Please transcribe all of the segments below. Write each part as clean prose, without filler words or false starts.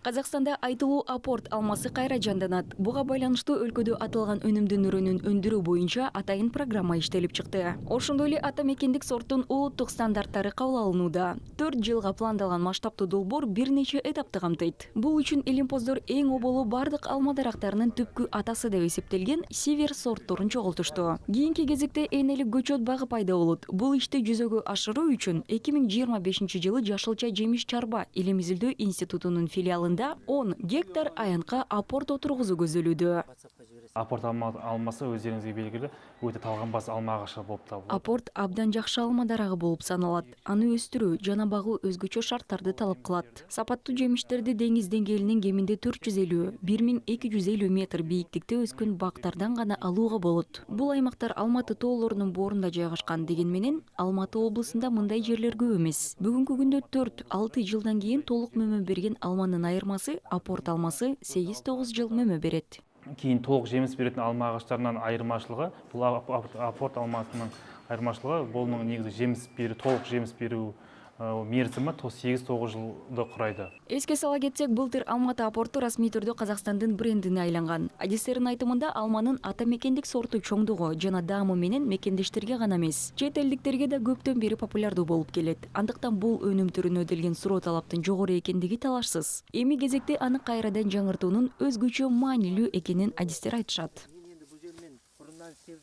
Казакстанда айтылуу апорт алмасы кайра жанданат. Буга байланыштуу өлкөдө аталган өнүмдүн үрүнүн өндүрүү боюнча атайын программа иштелип чыкты. Ошондой эле ата мекендик сорттун улуттук стандарттары кабыл алынууда. 4 жылга пландалган масштабтуу долбоор бир нече этапты камтыйт. Бул үчүн илимпоздор эң оболу бардык алма дарактарынын түпкү атасы деп эсептелген север сортторун чогултушту. Кийинки кезекте энелик көчөт багы пайда болот. Бул ишти жүзөгө ашыруу үчүн 2025-жылы Жашылча жемиш чарба илим изилдөө институтунун филиалында 10 гектар аянтка апорт отургузуу көзделүүдө. Апорт алмасы өздеріңізге белгілі өте талғанбас алма ағашы болып табылады. Апорт абдан жакшы алма дарагы болуп саналат. Аны өстүрүү жана багуу өзгөчө шарттарды талап кылат. Сапаттуу жемиштерди деңиз деңгээлинин кеминде 450-1250 метр бийиктикте өскөн бактардан гана алууга болот. Бул аймактар Алматы тоолорунун боорунда жайгашкан деген менен Алматы облусунда мындай жерлер көп эмес. Бүгүнкү күндө 4-6 жылдан кийин толук мөмө берген алманын айырмасы апорт алмасы 8-9 жыл мөмө берет. Кейін толық жеміс беретін алма ағаштарынан айырмашылығы, бұл апорт алмасының айырмашылығы, бұның негізі жеміс беру, толық жеміс беру мерзімі 8-9 жылды құрайды. Эске сала кетсек, былтыр Алматы апорту расмий түрдө Казакстандын брендине айланган. Адистердин айтымында алманын ата мекендик сорту чоңдугу жана даамы менен мекендештерге гана эмес, чет элдиктерге да көптөн бери популярдуу болуп келет. Андыктан бул өнүм түрүнө делген суроо талаптын жогору экендиги талашсыз. Эми кезекте аны кайрадан жаңыртуунун өзгөчө маанилүү экенин адистер айтышат.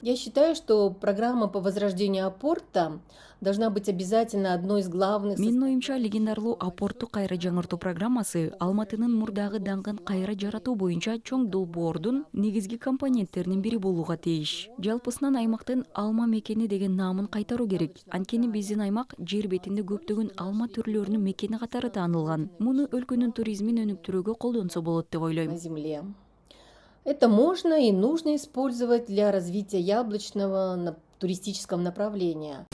Я считаю, что программа по возрождению апорта должна быть обязательно одной из главных. Менин оюмча легендарлуу апортту кайра жаңыртуу программасы Алматынын мурдагы даңкын кайра жаратуу боюнча чоң долбоордун негизги компоненттеринин бири болууга тийиш. Жалпысынан аймактын алма мекени деген наамын кайтаруу керек. Анткени биздин аймак жер бетинде көптөгөн алма түрлөрүнүн мекени катары таанылган. Муну өлкөнүн туризмин өнүктүрүүгө колдонсо болот деп ойлойм. На земле. Это можно и нужно использовать для развития яблочного туристического направления.